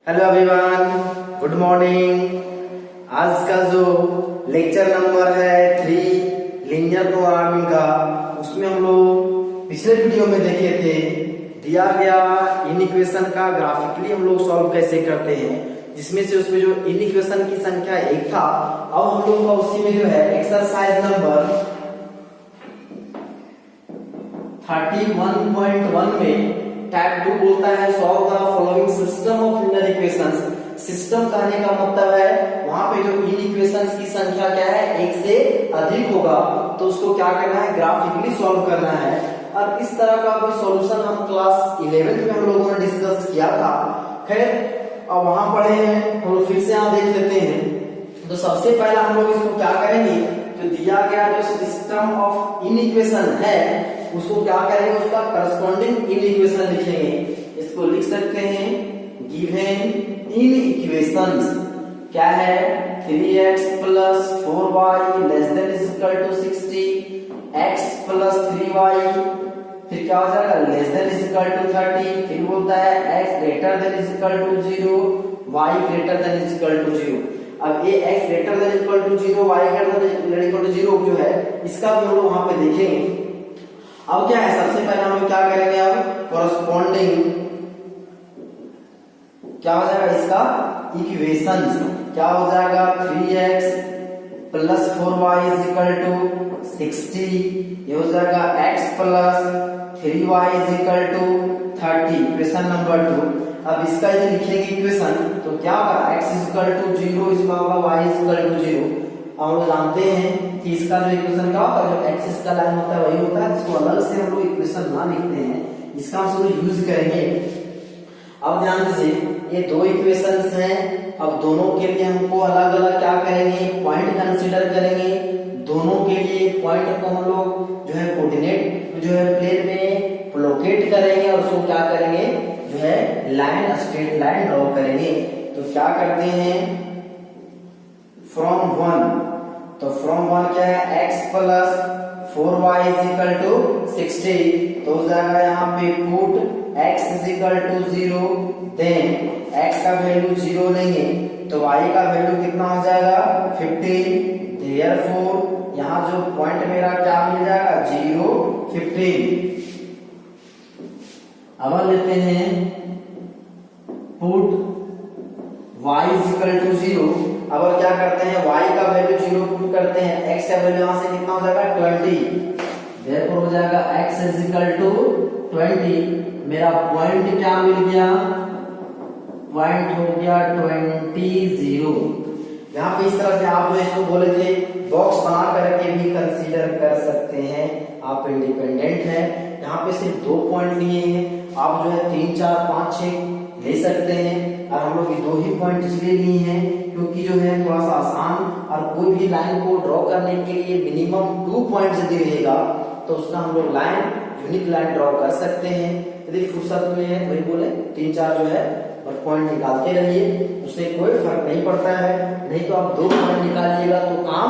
Hello everyone, good morning. आज का जो लेक्चर नंबर है 3 लीनियर प्रोग्रामिंग का, उसमें हम लोग पिछले वीडियो में देखे थे दिया गया इनइक्वेशन का ग्राफिकली हम लोग सॉल्व कैसे करते हैं, जिसमें से उसमें जो इनइक्वेशन की संख्या 1 था। अब हम लोग का उसी में जो है एक्सरसाइज नंबर 31.1 में टाइप 2 बोलता है solve the following system of linear equations. System कहने का मतलब है वहां पे जो इनइक्वेशंस की संख्या क्या है, 1 से अधिक होगा, तो उसको क्या करना है, ग्राफिकली सॉल्व करना है। और इस तरह का भी सॉल्यूशन हम क्लास 11th में हम लोगों ने डिस्कस किया था। खैर अब वहां पढ़े हैं तो फिर से यहाँ देख लेते हैं। तो सबसे पहला हम लोग इसको क्या करेंगे, जो दिया गया जो सिस्टम ऑफ इनइक्वेशन है उसको क्या करेंगे, उसका करस्पॉन्डिंग इनइक्वेशन लिखेंगे। इसको लिख सकते हैं गिवन इनइक्वेशंस क्या है, 3x + 4y <= 60, x + 3y फिर क्या हो जाएगा <= 30, फिर बोलता है x > 0, y > 0। अब ये x > 0, y > 0 जो है इसका भी हम लोग वहां पे देखेंगे। अब क्या है, सबसे पहले हम लोग क्या करेंगे, अब कॉरस्पॉन्डिंग क्या हो जाएगा इसका इक्वेशंस क्या हो जाएगा, 3x + 4y = 60, ये हो जाएगा x + 3y = 30, इक्वेशन नंबर 2। अब इसका यदि लिखेंगे इक्वेशन तो क्या होगा, x = 0, इसका होगा y = 0। हम लोग जानते हैं कि इसका जो इक्वेशन क्या होता है, जो एक्सिस का लाइन होता है वही होता है, जिसको अलग से हम लोग इक्वेशन ना लिखते हैं, इसका हम सब यूज करेंगे। अब ध्यान दीजिए ये दो इक्वेशंस हैं। अब दोनों के लिए हमको अलग अलग क्या करेंगे, पॉइंट कंसीडर करेंगे। दोनों के लिए पॉइंट को हम लोग जो है कोऑर्डिनेट जो है प्लेन में लोकेट करेंगे और उसको क्या करेंगे, जो है लाइन स्ट्रेट लाइन ड्रॉ करेंगे। तो क्या करते हैं, फ्रॉम 1, तो फ्रॉम 1 क्या है, x + 4y = 60, तो हो जाएगा यहाँ पे पुट x = 0, देन x का वैल्यू 0 लेंगे तो y का वैल्यू कितना हो जाएगा 15, देयरफॉर यहाँ जो पॉइंट मेरा क्या मिल जाएगा 0, 15। अब लेते हैं पुट y = 0। अब क्या करते हैं, y का वैल्यू 0 पुट करते हैं, x का वैल्यू यहां से कितना हो जाएगा 20, देयरफॉर हो जाएगा x = 20। मेरा पॉइंट क्या मिल गया, पॉइंट हो गया 20, 0। यहाँ पे इस तरह से आप जो इसको बोले थे बॉक्स बना करके भी कंसीडर कर सकते हैं, आप इंडिपेंडेंट है। यहाँ पे सिर्फ 2 पॉइंट लिए हैं, आप जो है 3, 4, 5, 6 ले सकते हैं। और हम लोग ये 2 ही पॉइंट इसलिए लिए हैं क्योंकि जो है थोड़ा सा आसान, और कोई भी लाइन को ड्रॉ करने के लिए मिनिमम 2 पॉइंट यदि रहेगा तो उसका हम लोग लाइन यूनिक लाइन ड्रॉ कर सकते हैं। यदि फुर्सत में है वही बोले 3, 4 जो है और पॉइंट निकालते रहिए, उससे कोई फर्क नहीं पड़ता है। नहीं तो आप 2 पॉइंट निकालिएगा तो काम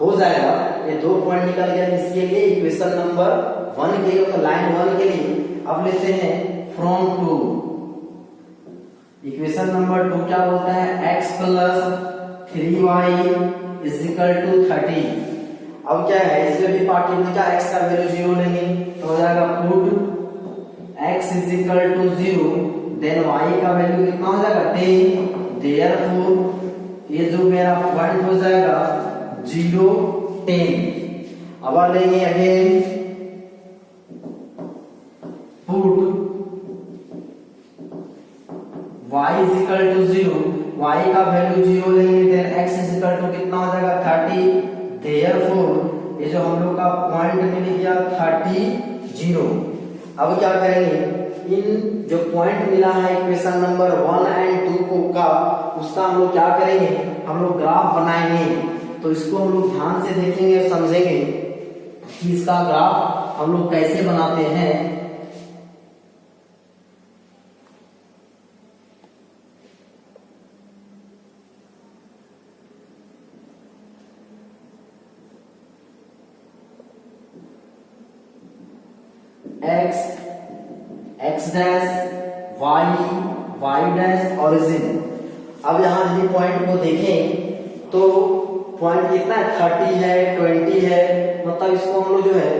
हो जाएगा। ये 2 पॉइंट निकल गया इसके लिए, इक्वेशन नंबर 1 के लिए, तो लाइन 1 के लिए। अब लेते हैं फ्रॉम 2, इक्वेशन नंबर 2 क्या बोलता है, x + 3y = 30। अब क्या है, इसमें भी पार्टी में क्या x का वैल्यू 0 लेंगे तो हो जाएगा पुट x = 0, देन y का वैल्यू कितना हो जाएगा 10, देयरफॉर ये जो मेरा पॉइंट हो जाएगा 0, 10। अब लेंगे अगेन पुट y = 0, y का वैल्यू 0 लेंगे, देन x = कितना हो जाएगा 30, देयरफॉर ये जो हम लोग का पॉइंट मिल गया 30, 0। अब क्या करेंगे, इन जो पॉइंट मिला है इक्वेशन नंबर 1 और 2 को का, उसका हम लोग क्या करेंगे, हम लोग ग्राफ बनाएंगे। तो इसको हम लोग ध्यान से देखेंगे और समझेंगे कि इसका ग्राफ हम लोग कैसे बनाते हैं। x, x' y, y dash origin. अब यहाँ यदि पॉइंट को देखें तो पॉइंट कितना है, 30 है, 20 है, मतलब इसको हम लोग जो है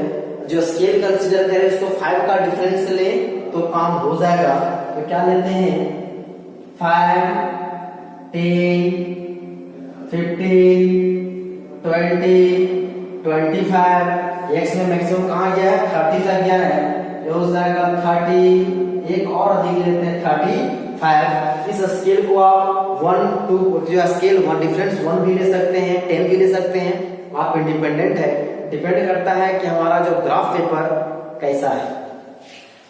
जो स्केल कंसीडर करें उसको 5 का डिफरेंस ले तो काम हो जाएगा। तो क्या लेते हैं 5, 10, 15, 20, 25। एक्स में मैक्सिमम कहाँ गया है, 30 तक गया है, ये हो जाएगा 30। एक और अधिक लेते हैं 35। इस स्केल को आप 1 2 जो स्केल 1 डिफरेंस 1 भी ले सकते हैं, 10 भी ले सकते हैं, आप इंडिपेंडेंट है, डिपेंड करता है कि हमारा जो ग्राफ पेपर कैसा है।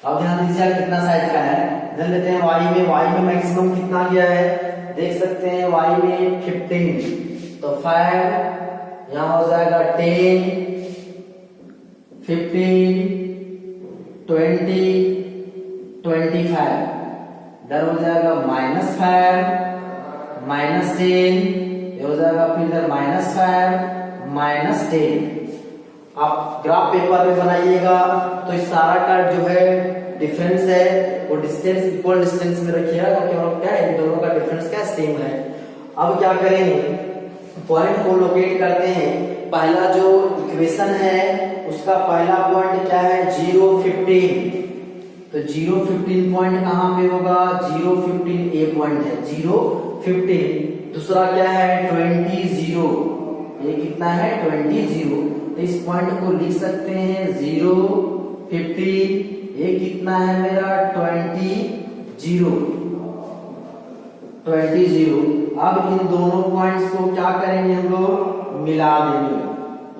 अब ध्यान दीजिए कितना साइज का है, देख लेते हैं y में मैक्सिमम कितना गया है, देख सकते हैं y में 15, तो 5 यहाँ हो जाएगा 10, 15, 20, 25, इधर हो जाएगा -5, -10, ये हो जाएगा फिर इधर -5, -10। आप ग्राफ पेपर में बनाइएगा तो इस सारा का जो है डिफरेंस है वो डिस्टेंस इक्वल डिस्टेंस में रखिएगा, क्योंकि हम क्या है इन दोनों का डिफरेंस क्या सेम है। अब क्या करेंगे, पॉइंट को लोकेट करते हैं। पहला जो इक्वेशन है उसका पहला पॉइंट क्या है 0, 15, तो 0, 15 पॉइंट कहां पे होगा, 0, 15 ए पॉइंट है 0, 15। दूसरा क्या है 20, 0, ये कितना है 20, 0, तो इस पॉइंट को लिख सकते हैं 0, 15, ये कितना है मेरा 20, 0, 20, 0। अब इन दोनों पॉइंट्स को क्या करेंगे हम लोग मिला देंगे,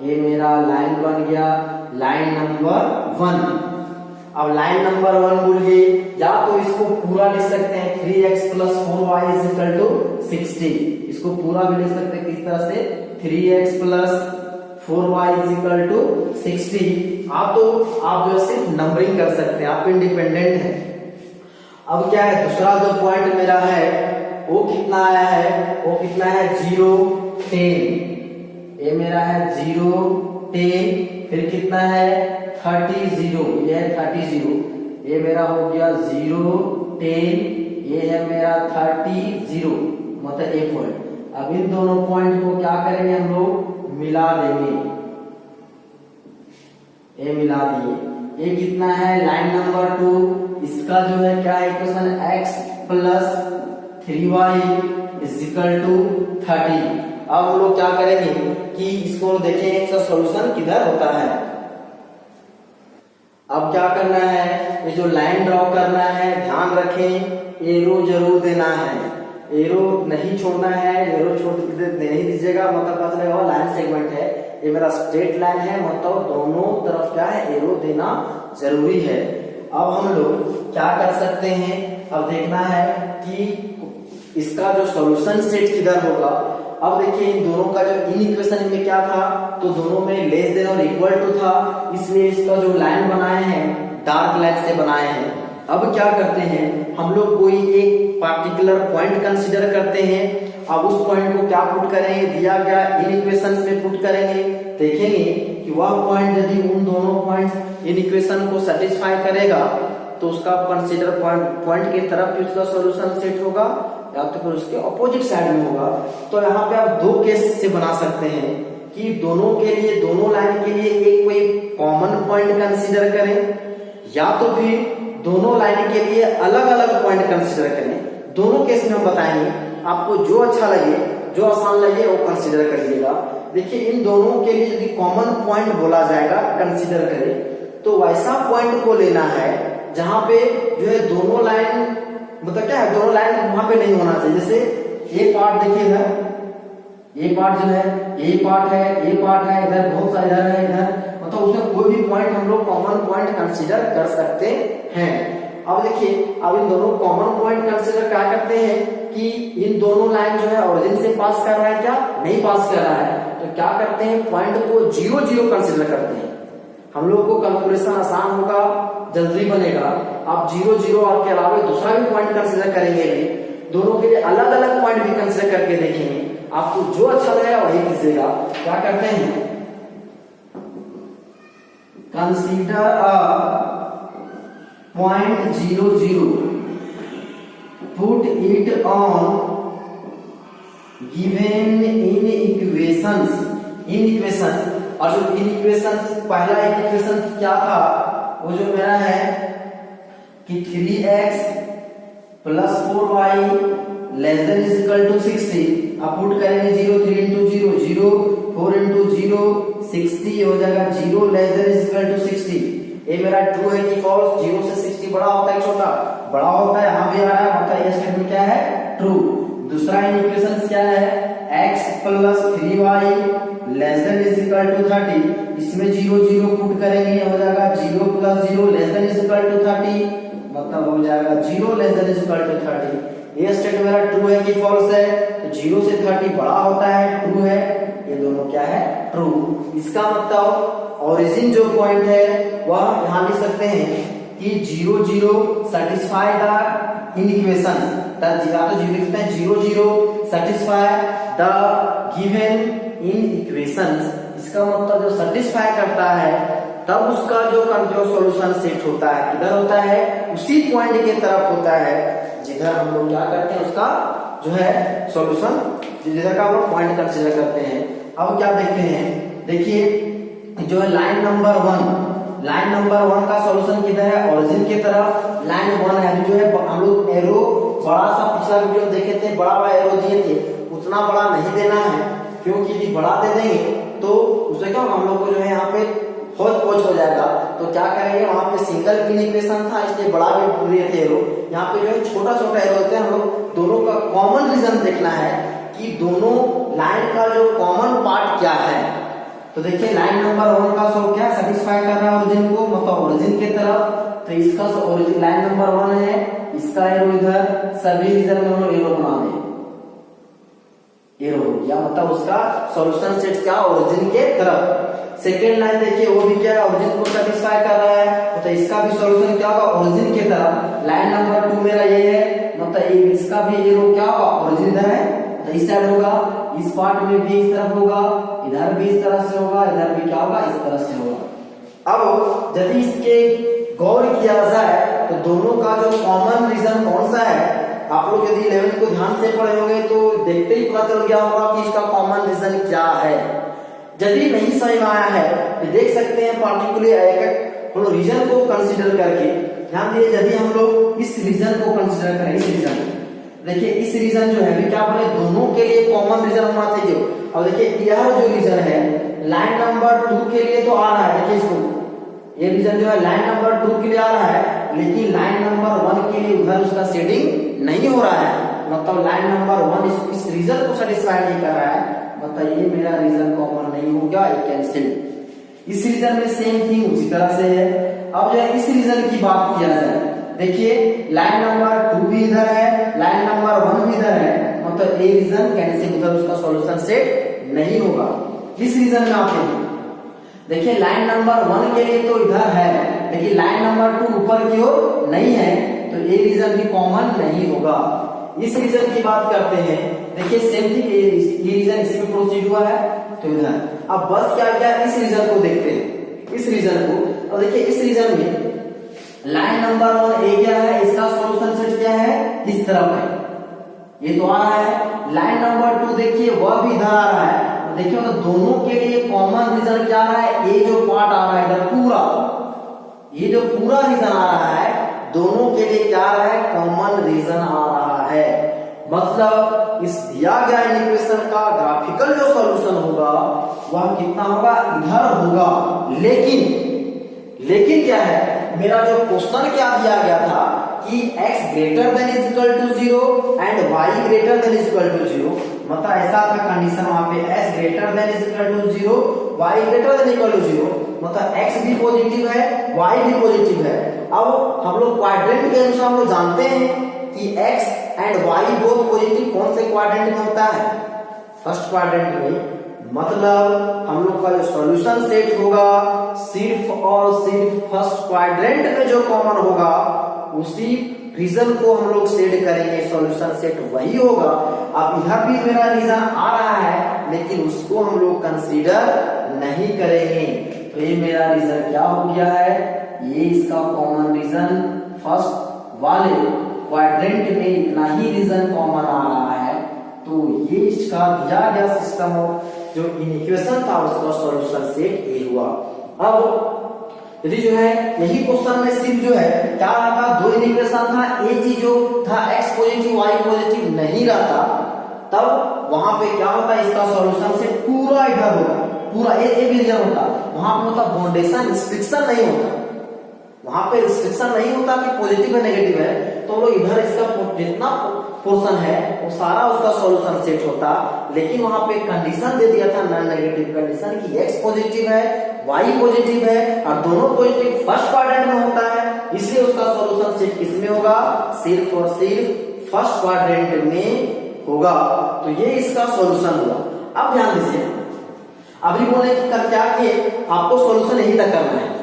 ये मेरा लाइन बन गया लाइन नंबर 1। अब लाइन नंबर 1 बोलिए, या तो इसको पूरा लिख सकते हैं 3x + 4y = 60, इसको पूरा भी लिख सकते हैं किस तरह से 3x + 4y = 60। आप जो सिर्फ नंबरिंग कर सकते हैं, आप इंडिपेंडेंट हैं। अब क्या है दूसरा जो पॉइंट मेरा है वो कितना आया है, वो कितना है 0, 10, ये मेरा है 0, 10, फिर कितना है 30, 0, ये है 30, 0, ये मेरा हो गया 0, 10, ये है मेरा 30, 0, मतलब एक पॉइंट। अब इन दोनों पॉइंट को क्या करेंगे हम लोग मिला देंगे, ये मिला दिए। ये कितना है लाइन नंबर 2, इसका जो है क्या है इक्वेशन x + 3y = 30। अब हम लोग क्या करेंगे कि इसको देखें इसका सॉल्यूशन किधर होता है। अब क्या करना है, ये जो लाइन ड्रॉ करना है ध्यान रखें एरो जरूर देना है, एरो नहीं छोड़ना है, एरो छोड़ नहीं दीजिएगा मतलब पता चलेगा लाइन सेगमेंट है, ये मेरा स्ट्रेट लाइन है, मतलब दोनों तरफ क्या है एरो देना जरूरी है। अब हम लोग क्या कर सकते हैं, अब देखना है कि इसका जो सॉल्यूशन सेट किधर होगा। अब देखिए इन दोनों का जो इन इक्वेशन में क्या था, तो दोनों में लेस देन और इक्वल टू था, इसलिए इसका जो लाइन बनाए हैं डार्क लाइन से बनाए हैं। अब क्या करते हैं हम लोग कोई एक पार्टिकुलर पॉइंट कंसीडर करते हैं। अब उस पॉइंट को क्या पुट करेंगे, दिया गया इन इक्वेशंस में पुट करेंगे, देखेंगे कि वह पॉइंट यदि उन दोनों पॉइंट्स इन इक्वेशन को सेटिस्फाई करेगा तो उसका कंसीडर पॉइंट की तरफ उसका सॉल्यूशन सेट होगा, या तो फिर उसके ऑपोजिट साइड में होगा। तो यहाँ पे आप दो केस से बना सकते हैं कि दोनों के लिए दोनों लाइन के लिए एक कोई कॉमन पॉइंट कंसीडर करें, या तो फिर दोनों लाइन के लिए अलग अलग पॉइंट कंसीडर करें। दोनों केस में हम बताएंगे, आपको जो अच्छा लगे जो आसान लगे वो कंसीडर करिएगा। देखिए इन दोनों के लिए यदि कॉमन पॉइंट बोला जाएगा कंसीडर करें तो वैसा पॉइंट को लेना है जहां पे जो है दोनों लाइन मतलब क्या है दोनों लाइन वहां पे नहीं होना चाहिए। जैसे ये पार्ट देखिए इधर, ये पार्ट जो है ये पार्ट है, ये पार्ट है, इधर बहुत सारे इधर है, इधर मतलब उसमें कोई भी पॉइंट हम लोग कॉमन पॉइंट कंसीडर कर सकते हैं। अब देखिए अब इन दोनों कॉमन पॉइंट कंसीडर क्या करते हैं कि इन दोनों लाइन जो है ओरिजिन से पास कर रहा है क्या, नहीं पास कर रहा है, तो क्या करते हैं पॉइंट को 0, 0 कंसीडर करते हैं। हम लोग को कैलकुलेशन आसान होगा, जल्दी बनेगा। आप 0, 0 और के अलावा दूसरा भी पॉइंट कंसीडर करेंगे, दोनों के लिए अलग अलग पॉइंट भी कंसीडर करके देखेंगे, आपको जो अच्छा लगेगा वही कीजिएगा। क्या करते हैं consider a point 0, 0 put it on given in equations, in equations. और जो इन इक्वेशंस, पहला इक्वेशन क्या था, वो जो मेरा है कि 3x plus 4y less than is equal to 60। अब पुट करेंगे 0, 3 इंटू 0 0, 4 इंटू 0 60 हो जाएगा, 0 less than is equal to 60। ये मेरा ट्रू है कि फॉल्स? 0 से 60 बड़ा होता है छोटा? बड़ा होता है, यहाँ भी आ रहा है, मतलब ये स्टेटमेंट क्या है? ट्रू। दूसरा इक्वेशन क्या है? x plus 3y less than is equal to 30। इसमें 0 0 पुट करेंगे, हो जाएगा 0 plus 0 less than is equal to 30, मतलब हो जाएगा 0 less than is equal to 30। ये स्टेटमेंट मेरा ट्रू है कि फॉल्स है? तो 0 से 30 बड़ा होता है, ट्रू है। ये दोनों क्या है? ट्रू। इसका मतलब ओरिजिन जो पॉइंट है वह यहाँ लिख सकते हैं कि 0 0 सेटिस्फाई द इन इक्वेशन, तो 0 लिखते हैं 0 0 satisfy the given in equations. इसका मतलब जो सेटिस्फाई करता है तब उसका जो कंट्रोल सॉल्यूशन सेट होता है किधर होता है? उसी पॉइंट की तरफ होता है जिधर हम लोग क्या करते हैं, उसका जो है सॉल्यूशन, जिधर का हम लोग पॉइंट कंसीडर करते हैं। अब क्या देखते हैं, देखिए जो है लाइन नंबर 1, लाइन नंबर 1 का सॉल्यूशन किधर है? ओरिजिन की तरफ लाइन 1 है। जो है हम लोग एरो बड़ा सा, पिछला वीडियो देखे थे, बड़ा बड़ा एरो दिए थे, उतना बड़ा नहीं देना है, क्योंकि यदि बड़ा दे देंगे तो उससे क्या हम लोग को जो है यहाँ पे हो जाएगा। तो क्या करेंगे, वहां पे सिंगल इन इक्वेशन था इसलिए बड़ा भी दिए थे एरो, यहाँ पे जो है छोटा छोटा एरो होते हैं। हम लोग दोनों का कॉमन रीजन देखना है कि दोनों लाइन का जो कॉमन पार्ट क्या है। तो देखिए लाइन नंबर 1 का सॉल्व क्या सेटिस्फाई कर रहा है ओरिजिन को, मतलब ओरिजिन की तरफ। तो इसका ओरिजिन लाइन नंबर 1 है, इसका एरो इधर, सभी रीजन में हम लोग एरो बना दें, एरो हो गया, मतलब उसका सॉल्यूशन सेट क्या? ओरिजिन के तरफ। सेकेंड लाइन देखिए वो भी क्या है? ओरिजिन को सेटिस्फाई कर रहा है, तो इसका भी सॉल्यूशन क्या होगा? ओरिजिन की तरफ। लाइन नंबर 2 मेरा ये है, मतलब इसका भी एरो क्या होगा? ओरिजिन इधर है, तो इस साइड होगा, इस पार्ट में भी इस तरफ होगा, इधर भी इस तरह से होगा, इधर भी क्या होगा? इस तरह से होगा। अब यदि इसके गौर किया जाए तो दोनों का जो कॉमन रीजन कौन सा है, आप लोग यदि 11th को ध्यान से पढ़े होंगे तो देखते ही पता चल गया होगा कि इसका कॉमन रीजन क्या है। यदि नहीं समझ में आया है तो देख सकते हैं पार्टिकुलर एक रीजन को कंसीडर करके। ध्यान दिए, यदि हम लोग इस रीजन को कंसीडर करें, इस रीजन, देखिए इस रीजन जो है क्या बोले, दोनों के लिए कॉमन रीजन होना चाहिए। और देखिए यह जो रीजन है लाइन नंबर 2 के लिए तो आ रहा है, देखिए इसको, ये रीजन जो है लाइन नंबर 2 के लिए आ रहा है, लेकिन लाइन नंबर 1 के लिए उधर उसका शेडिंग नहीं हो रहा है, मतलब लाइन नंबर 1 इस रीजन को सेटिस्फाई नहीं कर रहा है, मतलब ये मेरा रीजन कॉमन नहीं हो गया, ये कैंसिल। इस रीजन में सेम थिंग उसी तरह से है। अब जो है इस रीजन की बात किया जाए, देखिए लाइन नंबर 2 भी इधर है, लाइन नंबर 1 भी इधर है, मतलब ये रीजन कैंसिल, उधर उसका सॉल्यूशन सेट नहीं होगा। इस रीजन में आते हैं, देखिए लाइन नंबर 1 के लिए तो इधर है, लेकिन लाइन नंबर 2 ऊपर की ओर नहीं है, तो ये रीजन भी कॉमन नहीं होगा। इस रीजन की बात करते हैं, देखिए सेम थिंग, ये रीजन इसी में प्रोसीड हुआ है, तो इधर। अब बस क्या क्या इस रीजन को देखते हैं, इस रीजन को। और देखिए इस रीजन में लाइन नंबर 1 ए क्या है, इसका सॉल्यूशन सेट क्या है? इस तरफ है, ये तो आ रहा है। लाइन नंबर 2 देखिए वह भी इधर आ रहा है, देखिए मतलब दोनों के लिए कॉमन रीजन क्या आ रहा है? ये जो पार्ट आ रहा है इधर पूरा, ये जो पूरा रीजन आ रहा है, दोनों के लिए क्या आ रहा है? कॉमन रीजन आ रहा है। मतलब इस दिया गया इक्वेशन का ग्राफिकल जो सॉल्यूशन होगा वह कितना होगा? इधर होगा। लेकिन क्या है, मेरा जो क्वेश्चन क्या दिया गया था कि x greater than is equal to 0 and y greater than is equal to 0, मतलब ऐसा था कंडीशन वहां पे, x greater than is equal to 0, y greater than equal to 0, मतलब x भी पॉजिटिव है, y भी पॉजिटिव है। अब हम लोग क्वाड्रेंट के अनुसार हम लोग जानते हैं कि x and y both positive कौन से क्वाड्रेंट में होता है? फर्स्ट क्वाड्रेंट में। मतलब हम लोग का जो सॉल्यूशन सेट होगा सिर्फ और सिर्फ फर्स्ट क्वाड्रेंट में जो कॉमन होगा उसी रीजन को हम लोग सेट करेंगे, सॉल्यूशन सेट वही होगा। अब इधर भी मेरा रीजन आ रहा है, लेकिन उसको हम लोग कंसीडर नहीं करेंगे, तो ये मेरा रीजन क्या हो गया है? ये इसका कॉमन रीजन फर्स्ट वाले क्वाड्रेंट में इतना ही रीजन कॉमन आ रहा है, तो ये इसका दिया गया सिस्टम ऑफ जो इक्वेशन था उसका सॉल्यूशन सेट ए हुआ। अब यदि जो है यही क्वेश्चन में सिर्फ जो है क्या रहा था, दो इक्वेशन था, एक चीज जो था x पॉजिटिव y पॉजिटिव नहीं रहता, तब वहां पे क्या होता, इसका सॉल्यूशन सेट पूरा इधर होता, पूरा एक रीजन होता, वहां पे होता बाउंडेशन रिस्ट्रिक्शन नहीं होता, वहां पे रिस्ट्रिक्शन नहीं होता कि पॉजिटिव है नेगेटिव है, तो लोग इधर इसका जितना पोर्शन है वो सारा उसका सॉल्यूशन सेट होता। लेकिन वहां पे कंडीशन दे दिया था नॉन नेगेटिव कंडीशन कि x पॉजिटिव है y पॉजिटिव है और दोनों पॉजिटिव फर्स्ट क्वाड्रेंट में होता है, इसलिए उसका सॉल्यूशन सेट किसमें होगा, सिर्फ और सिर्फ फर्स्ट क्वाड्रेंट में होगा। तो ये इसका सॉल्यूशन हुआ। अब ध्यान दीजिए, अभी बोले कि क्या किए, आपको सॉल्यूशन यही तक करना है।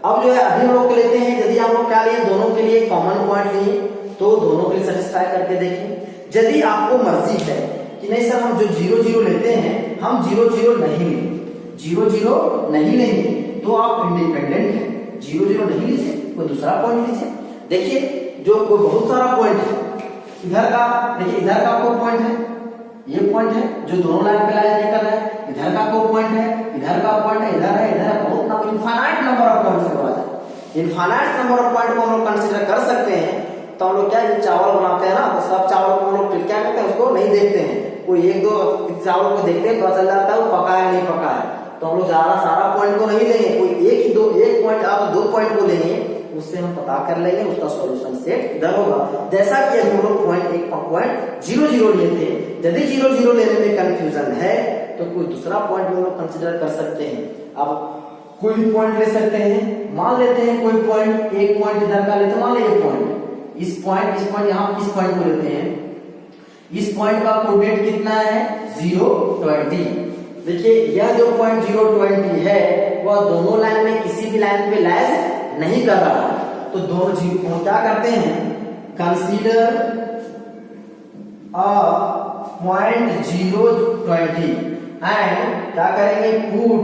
अब जो है अभी हम लोग लेते हैं, यदि हम लोग क्या लिए, दोनों के लिए कॉमन पॉइंट लिए, तो दोनों के लिए सेटिस्फाई करके देखें। यदि आपको मर्जी है कि नहीं सर हम जो 0 0 लेते हैं हम 0 0 नहीं लेंगे, 0 0 नहीं लेंगे, तो आप इंडिपेंडेंट है, 0 0 नहीं लीजिए, कोई दूसरा पॉइंट लीजिए। देखिए जो कोई बहुत सारा पॉइंट है, इधर का देखिए, इधर का कोई पॉइंट है, ये पॉइंट है जो दोनों लाइन पे लाइन निकल रहा है, इधर का कोई पॉइंट है, इधर का पॉइंट है, इधर है, इधर है, बहुत इनफाइनाइट नंबर ऑफ पॉइंट्स के बाद इनफाइनाइट नंबर ऑफ पॉइंट को हम लोग कंसीडर कर सकते हैं। तो हम लोग क्या है, चावल बनाते हैं ना, तो सब चावल को हम लोग क्या करते हैं, उसको नहीं देखते हैं, कोई एक दो चावल को देखते हैं, पता चल जाता है वो पका है नहीं पका है, तो हम लोग ज्यादा सारा पॉइंट को नहीं लेंगे, कोई एक पॉइंट आप 2 पॉइंट को लेंगे, उससे हम पता कर लेंगे उसका सॉल्यूशन सेट इधर होगा। जैसा कि हम लोग पॉइंट 0 0 लिए थे, यदि 0 0 लेने में कंफ्यूजन है तो कोई दूसरा पॉइंट हम लोग कंसीडर कर सकते हैं। अब कोई भी पॉइंट ले सकते हैं, मान लेते हैं कोई पॉइंट, एक पॉइंट इधर का लेते, मान लीजिए पॉइंट इस पॉइंट यहाँ इस पॉइंट को लेते हैं, इस पॉइंट का कोऑर्डिनेट कितना है 0 20। देखिए यह जो पॉइंट 0 20 है वह दोनों लाइन में किसी भी लाइन पे लैस नहीं कर रहा है, तो दोनों हम क्या करते हैं, कंसीडर अ पॉइंट 0 20 एंड क्या करेंगे, put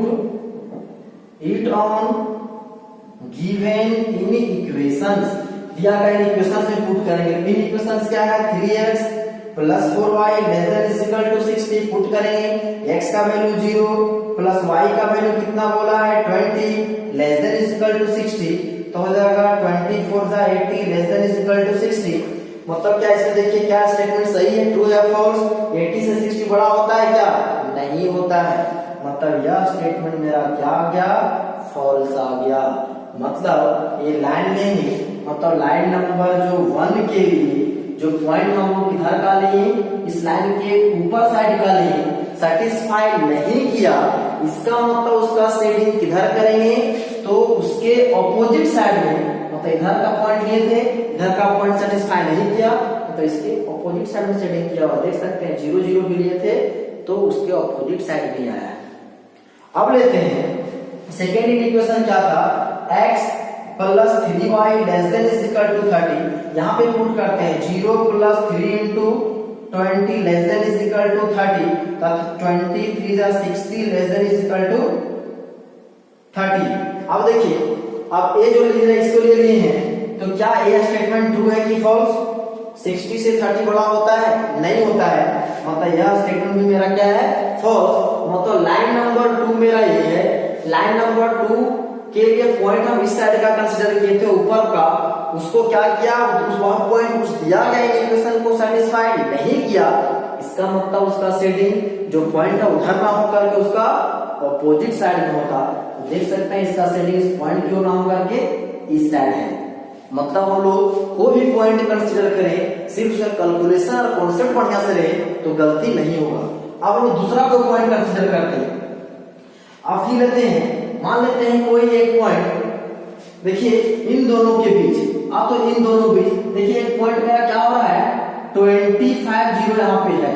it on given in equations, दिया गया इक्वेशंस में पुट करेंगे। इन इक्वेशंस क्या है, 3x plus 4y less than is equal to 60 put करेंगे, x का वैल्यू 0 प्लस y का वैल्यू कितना बोला है 20 less than is equal to 60, तो हो जाएगा 24 जा 80 less than is equal to 60। मतलब क्या, इसमें देखिए क्या स्टेटमेंट सही है, ट्रू या फॉल्स, 80 से 60 बड़ा होता है क्या, नहीं होता है, मतलब यह स्टेटमेंट मेरा क्या आ गया, फॉल्स आ गया। मतलब ये लाइन लेंगे, मतलब लाइन नंबर जो 1 के लिए जो पॉइंट हम लोग इधर का लिए, इस लाइन के ऊपर साइड का लिए, सेटिस्फाई नहीं किया, इसका मतलब उसका शेडिंग किधर करेंगे, तो उसके ऑपोजिट साइड में, मतलब इधर का पॉइंट लिए थे, इधर का पॉइंट सेटिस्फाई नहीं किया, तो इसके ऑपोजिट साइड में शेडिंग किया हुआ, देख सकते हैं 0 0 भी लिए थे तो उसके ऑपोजिट साइड भी आया है। अब लेते हैं सेकेंड इक्वेशन क्या था, x plus 3y less than is equal to 30, यहाँ पे पुट करते हैं 0 plus 3 into 20 less than is equal to 30, तो 23 जा 60 less than is equal to 30। अब देखिए, अब ये जो लिए इसको लिए हैं, तो क्या ये स्टेटमेंट ट्रू है कि फॉल्स, 60 से 30 बड़ा होता है, नहीं होता है, मतलब यह स्टेटमेंट भी मेरा क्या है, फॉल्स। मतलब लाइन नंबर 2 मेरा ये है, लाइन नंबर 2 के लिए पॉइंट हम इस साइड का कंसीडर किए थे ऊपर का, उसको क्या किया, उस वह पॉइंट उस दिया गया इक्वेशन को सेटिस्फाई नहीं किया, इसका मतलब उसका शेडिंग जो पॉइंट है उधर ना होकर के उसका ऑपोजिट साइड में होता। देख सकते हैं इसका शेडिंग इस पॉइंट की ओर ना होकर के इस साइड है। मतलब हम लोग कोई भी पॉइंट कंसीडर करें, सिर्फ उसका कैलकुलेशन और कॉन्सेप्ट बढ़िया से रहे तो गलती नहीं होगा। अब हम लोग दूसरा कोई पॉइंट कंसीडर करते हैं, अब फिर लेते हैं, मान लेते हैं कोई एक पॉइंट, देखिए इन दोनों के बीच, अब तो इन दोनों बीच देखिए एक पॉइंट मेरा क्या हो रहा है 25 0 यहाँ पे है,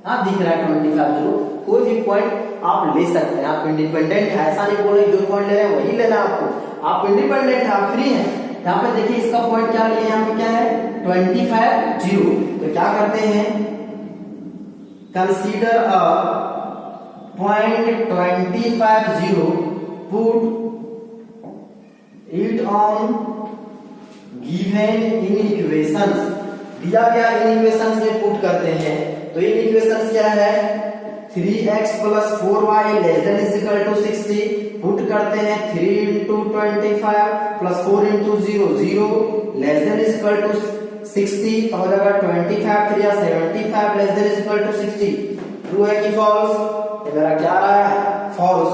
हाँ दिख रहा है 25 0। कोई भी पॉइंट आप ले सकते हैं, आप इंडिपेंडेंट है, ऐसा नहीं बोले जो पॉइंट ले रहे हैं वही लेना आपको, आप इंडिपेंडेंट है, आप फ्री हैं। यहाँ पे देखिए इसका पॉइंट क्या लिया, यहाँ पे क्या है 25 0, तो क्या करते हैं, consider a point 25 0 put it on given in equations, दिया गया इन इक्वेशंस में पुट करते हैं। तो इन इक्वेशंस क्या है, 3x + 4y ≤ 60 पुट करते हैं 3 × 25 + 4 × 0 0 ≤ 60 तो हो जाएगा 25 3 75 ≤ 60। ट्रू है कि फॉल्स? ये मेरा क्या रहा है, फॉल्स।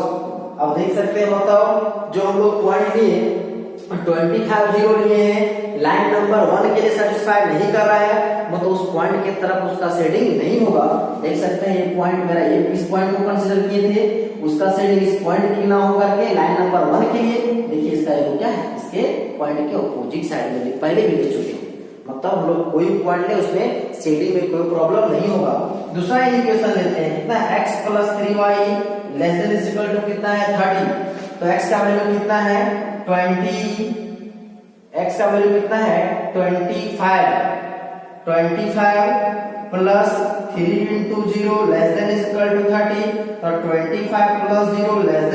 अब देख सकते हैं मतलब जो हम लोग पॉइंट लिए 25 0 लिए हैं, लाइन नंबर 1 के लिए सेटिस्फाई नहीं कर रहा है, मतलब उस पॉइंट की तरफ उसका शेडिंग नहीं होगा। देख सकते हैं ये पॉइंट मेरा, ये इस पॉइंट को कंसीडर किए थे, उसका शेडिंग इस पॉइंट की ना होकर के लाइन नंबर 1 के लिए, देखिए इसका एरो क्या है, इसके पॉइंट के अपोजिट साइड में पहले भी ले चुके हैं, मतलब हम लोग कोई पॉइंट ले उसमें शेडिंग में कोई प्रॉब्लम नहीं होगा। दूसरा इक्वेशन लेते हैं, कितना x + 3y ≤ कितना है 30, तो x का वैल्यू कितना है 20, x का वैल्यू कितना है 25 प्लस 3 × 0 ≤ 30, तो 25 + 0 ≤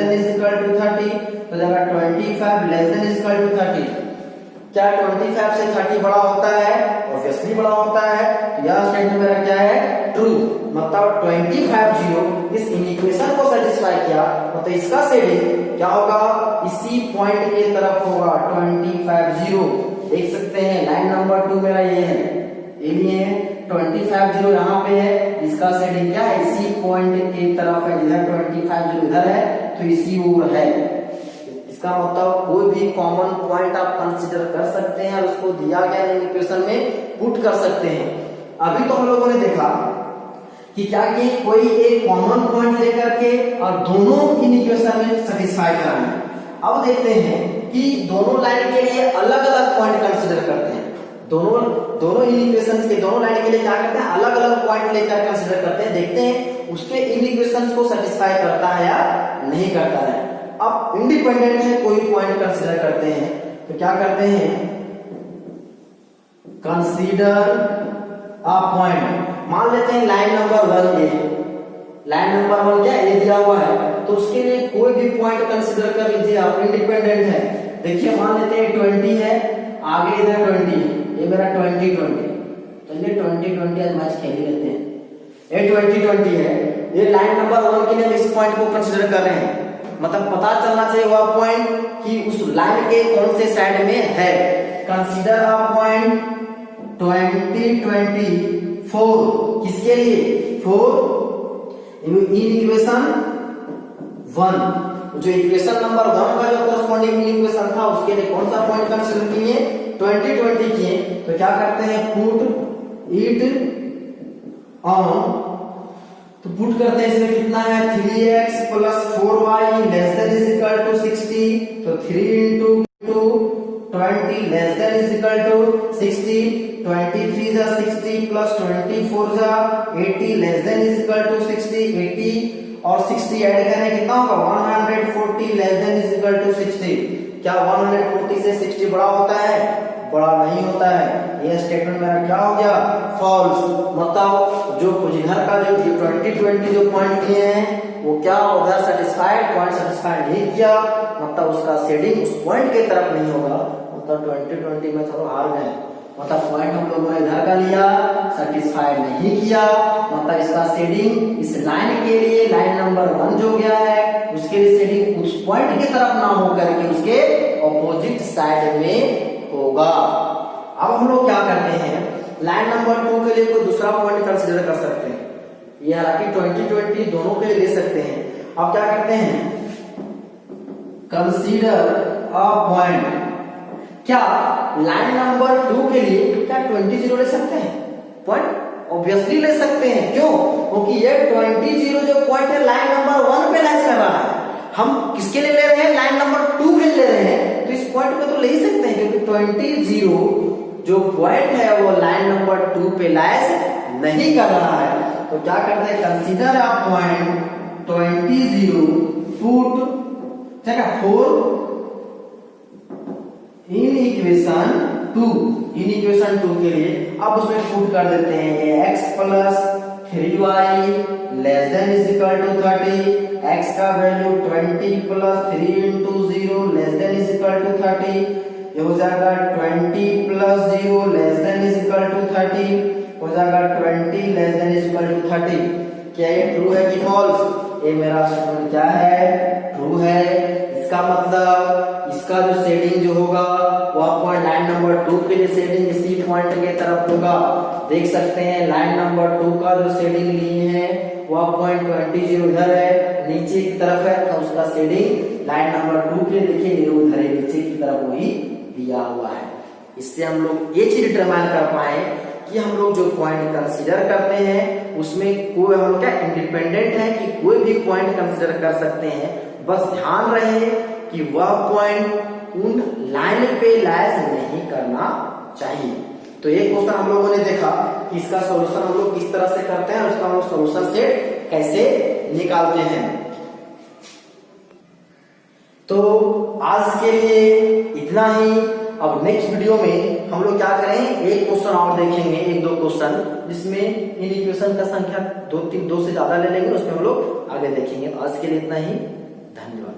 30 तो जाएगा 25 ≤ 30। क्या 25 से 30 बड़ा होता है? ऑब्वियसली बड़ा होता है। यह स्टेटमेंट मेरा क्या है, ट्रू, मतलब 25 0 इस इक्वेशन को सेटिस्फाई किया, मतलब इसका शेडिंग क्या होगा, इसी पॉइंट की तरफ होगा 25 0। देख सकते हैं लाइन नंबर 2 मेरा ये है, ये लिए 25 0 यहाँ पे है, इसका शेडिंग क्या है, इसी पॉइंट की तरफ है, जिधर 25 0 इधर है तो इसी ओर है। इसका मतलब कोई भी कॉमन पॉइंट आप कंसीडर कर सकते हैं और उसको दिया गया इक्वेशन में पुट कर सकते हैं। अभी तो हम लोगों ने देखा कि क्या कि कोई एक कॉमन पॉइंट लेकर के और दोनों इन इक्वेशन में सेटिस्फाई कराना। अब देखते हैं कि दोनों लाइन के लिए अलग अलग पॉइंट कंसीडर करते हैं, दोनों इन इक्वेशंस के दोनों लाइन के लिए क्या करते हैं, अलग अलग पॉइंट लेकर कंसीडर करते हैं, देखते हैं उसके इन इक्वेशंस को सेटिस्फाई करता है या नहीं करता है। अब इंडिपेंडेंट है कोई पॉइंट कंसीडर करते हैं, तो क्या करते हैं, कंसीडर अ पॉइंट, मान लेते हैं लाइन नंबर 1 ये, लाइन नंबर 1 क्या ये दिया हुआ है, तो उसके लिए कोई भी पॉइंट कंसीडर कर लीजिए आप, इंडिपेंडेंट है। देखिए मान लेते हैं 20 है, आगे इधर 20 है, ये मेरा 20 20, चलिए 20 20 आज मैच खेल ही लेते हैं, ये 20 20 है, ये लाइन नंबर 1 के लिए हम इस पॉइंट को कंसीडर कर रहे हैं, मतलब पता चलना चाहिए वह पॉइंट कि उस लाइन के कौन से साइड में है। कंसीडर अ पॉइंट 20 24 किसके लिए, इन इक्वेशन 1, जो इक्वेशन नंबर 1 का जो कॉरेस्पॉन्डिंग इक्वेशन था उसके लिए कौन सा पॉइंट कंसीडर किए, 20 20 किए, तो क्या करते हैं, पुट इट ऑन, तो पुट करते हैं, इसमें कितना है 3x + 4y ≤ 60, तो 3 × 2 20 ≤ 60, 23 × 60 + 24 × 80 ≤ 60, 80 और 60 ऐड करें कितना होगा 140 ≤ 60। क्या 140 से 60 बड़ा होता है, बड़ा नहीं होता है। यह स्टेटमेंट मेरा क्या हो गया, फॉल्स, मतलब जो इधर का जो 20 20 जो पॉइंट किए हैं वो क्या उधर सेटिस्फाइड, पॉइंट सेटिस्फाइड नहीं किया, मतलब उसका शेडिंग उस पॉइंट के तरफ नहीं होगा, मतलब 20 20 में थोड़ा हार गए, मतलब पॉइंट हम लोगों ने इधर का लिया, सेटिस्फाइड नहीं किया, मतलब इसका शेडिंग इस लाइन के लिए, लाइन नंबर 1 जो गया है उसके लिए शेडिंग उस पॉइंट की तरफ ना होकर के उसके ऑपोजिट साइड में होगा। अब हम लोग क्या करते हैं, लाइन नंबर 2 के लिए कोई दूसरा पॉइंट कंसीडर कर सकते हैं, ये हालांकि 20 20 दोनों के लिए ले सकते हैं। अब क्या करते हैं, कंसीडर अ पॉइंट, क्या लाइन नंबर 2 के लिए क्या 20 0 ले सकते हैं पॉइंट, ऑब्वियसली ले सकते हैं, क्यों, क्योंकि ये 20 0 जो पॉइंट है लाइन नंबर 1 पे लाइज कर रहा है, हम किसके लिए ले रहे हैं, लाइन नंबर 2 के लिए ले रहे हैं, तो इस पॉइंट पे तो ले ही सकते हैं, क्योंकि 20 0 जो पॉइंट है वो लाइन नंबर 2 पे लाइज नहीं कर रहा है। तो क्या करते हैं, कंसीडर अ पॉइंट 20 0 पुट, ठीक है, 4 इन इक्वेशन 2, इन इक्वेशन 2 के लिए अब उसमें पुट कर देते हैं ये x + 3y ≤ 30, x का वैल्यू 20 + 3 × 0 ≤ 30, ये हो जाएगा 20 plus 0 less than is equal to 30, हो जाएगा 20 less than is equal to 30। क्या ये ट्रू है कि फॉल्स? ये मेरा स्टेटमेंट क्या है? ट्रू है। इसका मतलब इसका जो शेडिंग जो होगा वह पॉइंट लाइन नंबर 2 के लिए शेडिंग इसी पॉइंट के तरफ होगा। देख सकते हैं लाइन नंबर 2 का जो शेडिंग लिए है वह पॉइंट 20 इधर है, नीचे की तरफ है, तो उसका शेडिंग लाइन नंबर 2 के लिए देखिए उधर है, नीचे की तरफ वही दिया हुआ है। इससे हम लोग ये चीज डिटरमाइन कर पाए कि हम लोग जो पॉइंट कंसीडर करते हैं उसमें कोई हम लोग क्या इंडिपेंडेंट है कि कोई भी पॉइंट कंसीडर कर सकते हैं, बस ध्यान रहे कि वह पॉइंट उन लाइन पे लैस नहीं करना चाहिए। तो एक क्वेश्चन हम लोगों ने देखा कि इसका सॉल्यूशन हम लोग किस तरह से करते हैं और उसका हम लोग सॉल्यूशन सेट कैसे निकालते हैं। तो आज के लिए इतना ही। अब नेक्स्ट वीडियो में हम लोग क्या करें, एक क्वेश्चन और देखेंगे, एक दो क्वेश्चन जिसमें इन इक्वेशन का संख्या 2 से ज्यादा ले लेंगे, उसमें हम लोग आगे देखेंगे। तो आज के लिए इतना ही, धन्यवाद।